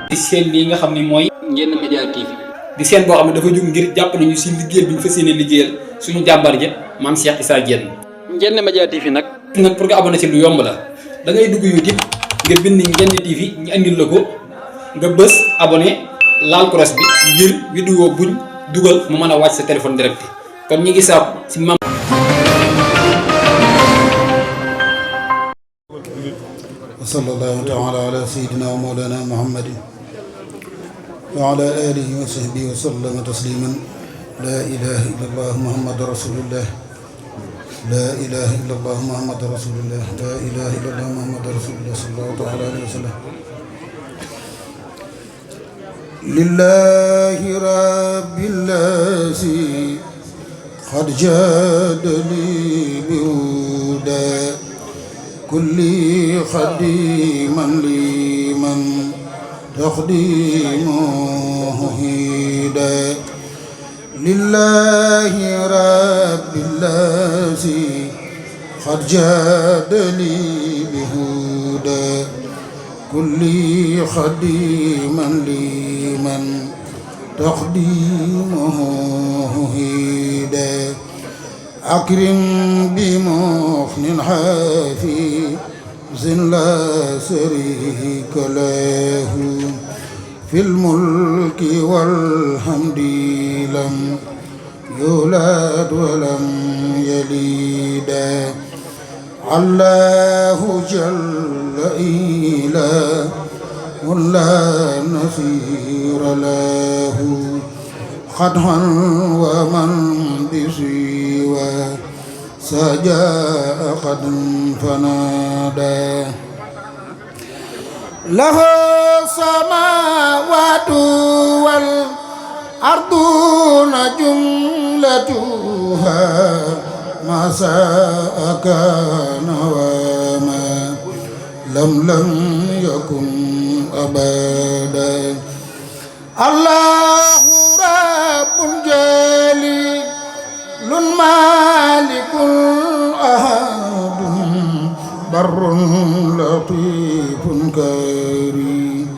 di seen lii nga xam ni mooy Ndiéné Média TV di seen boo xam ne dafa jóg ngir jàpp nañu si liggéey bi ñu fas yéene liggéeyal suñu jàmbar ja maam Cheikh Issa Diène. Ndiéné Média TV nag pour nga abonné ci lu yomb la da ngay dugg YouTube nga bind Ndiéné TV ñu andil la ko nga bës abonné laal cross bi ngir vidéo buñ dugal mu mën a wàcc sa téléphone direct kon ñi ngi saab si mam sallallahu taala ala sayyidina wa mawlana muhammadin wa ala alihi wa sahbihi wa sallama tasliman la ilaha illa allah muhammadu rasulullah la ilaha illa allah muhammadu rasulullah la ilaha illa allah muhammadu rasulullah sallallahu taala alayhi wa sallam lillahi rabbil lazi qad jadali bihuda kulli khadiman liman taqdimuhu hida lillahi rabbil lazi qad jadali bihuda kulli khadiman liman taqdimuhu hida أكرم بمخن حافظ لا شريك له في الملك والحمد لم يولد ولم يلد الله جل إله لا نصير له خدعا ومن بسوى سجاء قد فنادى له السماوات والأرض جملتها ما شاء كان وما لم يكن أبدا الله رب جليل مالك أحد بر لطيف كريم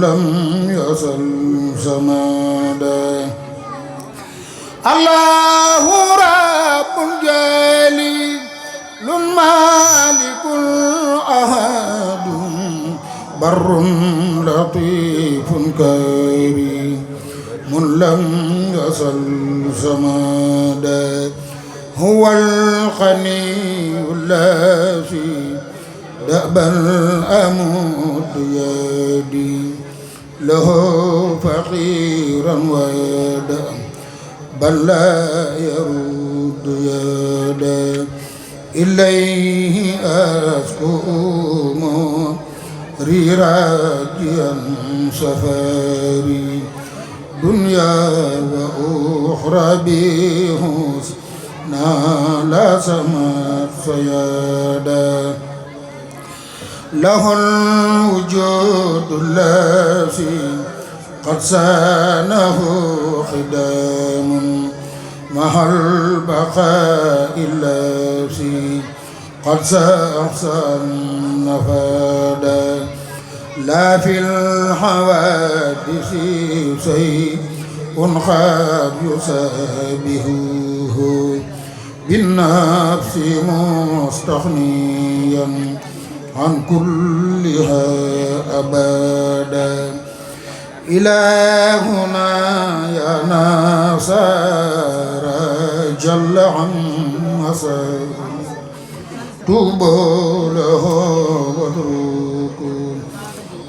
لم يزل زمادا الله رب جليل مالك أحد بر لطيف كريم لم يزل زمادا هو الغني الذي دأبا أمد يدي له فقيرا ويدا بل لا يرد يدا إليه أسكو راجيا سفاري دنيا وأخرى بحسنى لا سمت صيادا له الوجود الذي قد سانه خدام مع البقاء الذي قد سأحسن نفادا لا في الحوادث شيء قد يشابهه بالنفس مستغنيا عن كلها أبدا إلهنا يا ناصر جل عن مسار توبوا له واتركوا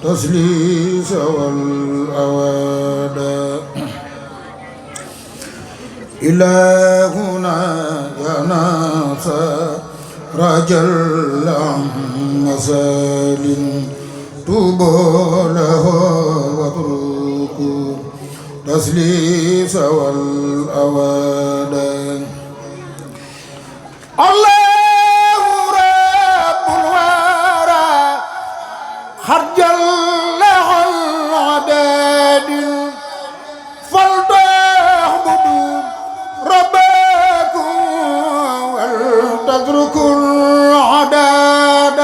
تسليس والأوادا إلهنا يا ناصر جل عن مسال توبوا له واتركوا تسليس والأوادا الله رب الورى خرجل له العباد فلتعبدوا ربكم ولتتركوا العداد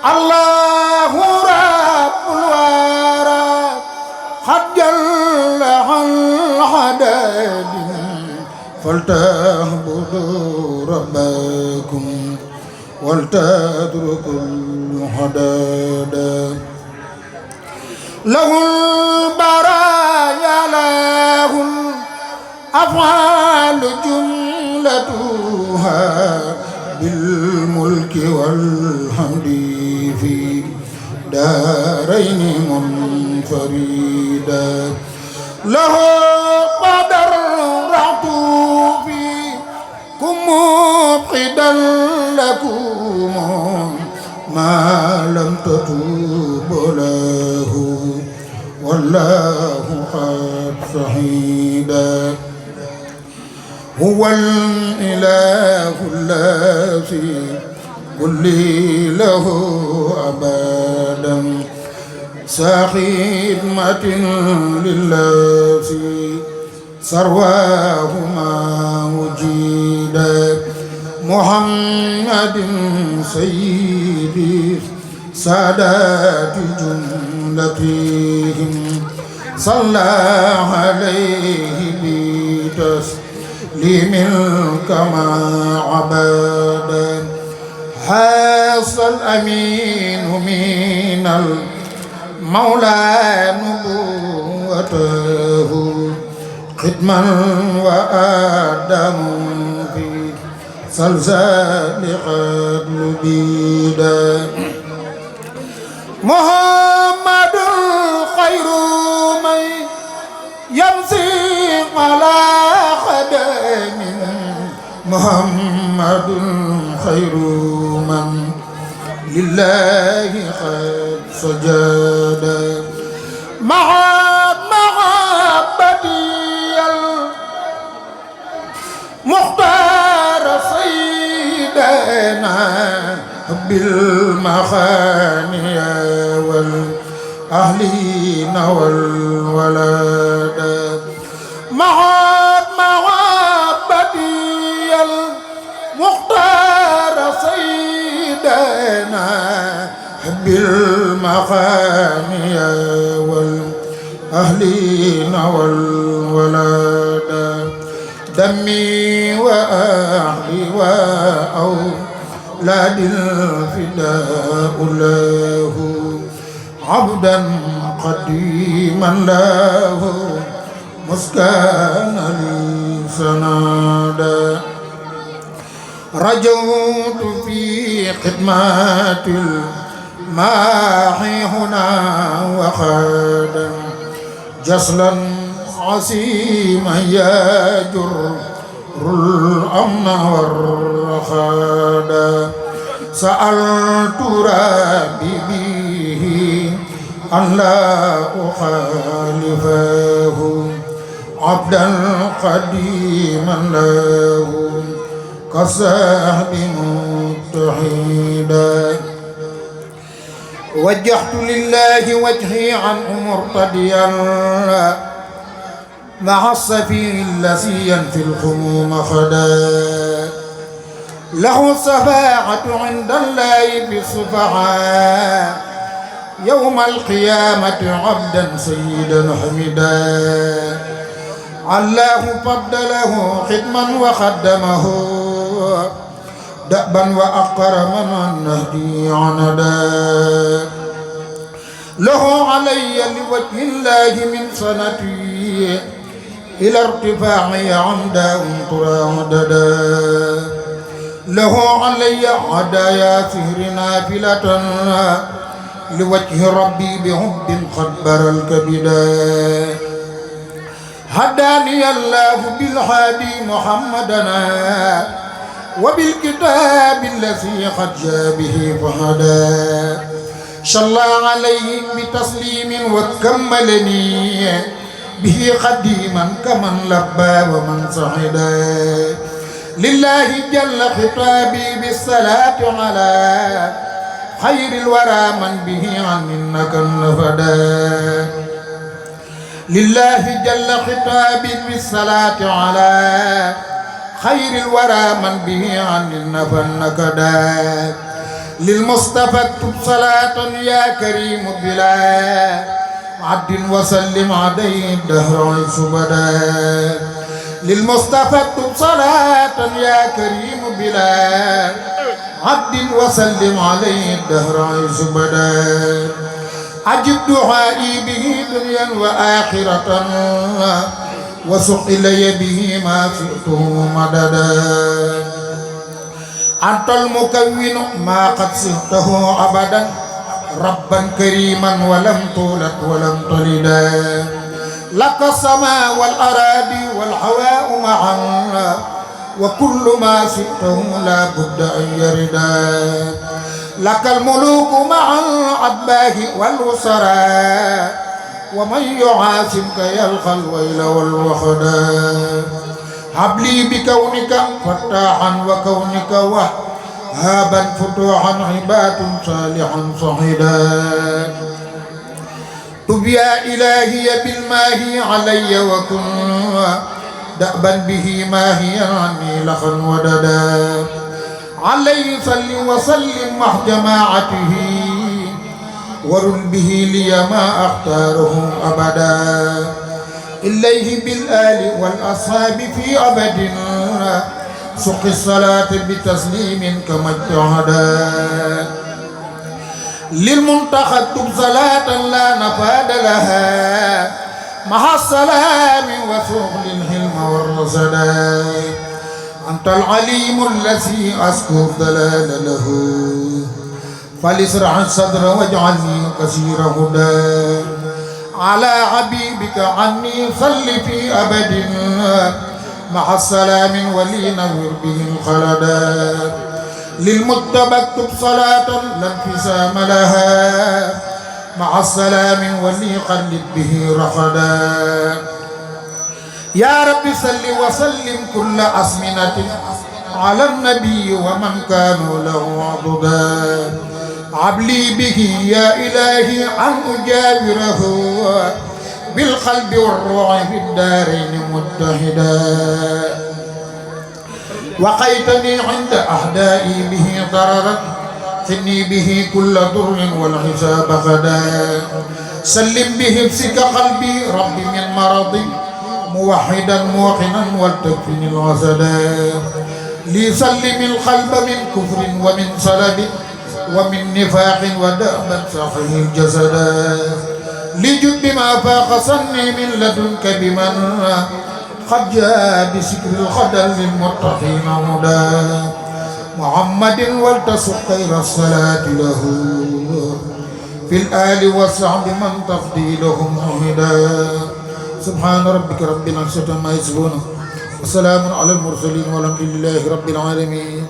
الله رب الورى فلتعبدوا ربكم ولتتركوا الحداد له البرايا له الأفعال جملتها بالملك والحمد في دارين منفردا له قدر رعت فيكم مبقدا لكم ما لم تتوب له والله قد صحيدا هو الإله الذي قل له أبدا سخدمة للذي سرواه ما وجدا محمد سيدي سادات جملتهم صلى عليه بتسليم كما عبدا حاص الأمين من المولى نبوته خدما وآدم في سلسال قبل بيدا محمد خير من يمسي على خدم محمد خير من لله قد سجد مع محبتي المختار سيدنا بالمخانية والأهلين والولد مع محبتي المختار سيدنا بالمخانية والأهلين والولد دمي وأهلي وأولاد الفداء له عبدا قديما له مسكن لي سنادا رجوت في خدمات الماحي هنا وخادا جسلا عسيما يجر الأمن والرخادا سألت ربي به أن لا أخالفه عبدا قديما له كالصحب متحدا وجهت لله وجهي عنه مرتديا مع السفير الذي ينفي الخموم خدا له الشفاعة عند الله في الصفحاء يوم القيامة عبدا سيدا حمدا الله فضله خدما وخدمه دأبا وأكرما النهدي عندا له علي لوجه الله من سنتي إلى ارتفاعي عمدا ترى عددا له علي هدايا سهر نافلة لوجه ربي بحب قد برى الكبدا هداني الله بالهادي محمدنا وبالكتاب الذي قد جاء به فهدى صلى عليه بتسليم وكملني به قديما كمن لبى ومن صعدا لله جل خطابي بالصلاة على خير الورى من به عن إنك النفدا لله جل خطابي بالصلاة على خير الورى من به عن النفى النكدا للمصطفى اكتب صلاة يا كريم بلا عد وسلم عليه الدهر عيش بدا للمصطفى اكتب صلاة يا كريم بلا عبد وسلم عليه الدهر عيش بدا عجب دعائي به دنيا وآخرة وسق إلي به ما شئته مددا أنت المكون ما قد صرته أبدا ربا كريما ولم تولد ولم تلدا لك السماء والأراضي والهواء معا وكل ما شئته لا بد أن يردا لك الملوك مع الأتباع والوزراء ومن يعاصمك يلقى الويل والوخدا هب لي بكونك فتاحا وكونك وهابا فتوحا عباد صالحا صحدا تب يا إلهي بالماهي علي وكن دأبا به ماهيا عني لخا وددا عليه صل وسلم مع جماعته ورل به لي ما أختاره أبدا إليه بالآل والأصحاب في أبد سق الصلاة بتسليم كما اجتهدا للمنتخب اكتب صلاة لا نفاد لها مع السلام وسوق للحلم والرصدا أنت العليم الذي أذكر دلال له فليسرع الصدر واجعلني كثير هدى على حبيبك عني صل في أبد مع السلام ولينور به الخلدا للمجتبى اكتب صلاة لا انفسام لها مع السلام وليقلد به رخدا يا رب صل وسلم كل أزمنة على النبي ومن كانوا له عضدا عبلي به يا إلهي أن أجاوره بالقلب والروح في الدارين متحدا وقيتني عند أحدائي به ضررا ثني به كل ضر والحساب غدا سلم بحفظك قلبي ربي من مرض موحدا موقنا ولتكفني الوسدا لي سلم القلب من كفر ومن سلب ومن نفاق ودأبا صحيح الجسدا لجد ما فاق صني من لدنك بمن قد جاء بسكر الخدل للمتقين هدى محمد ولتسق خير الصلاة له في الآل والصحب من تفضيلهم هدى سبحان ربك رب العزة عما يصفون وسلام على المرسلين والحمد لله رب العالمين.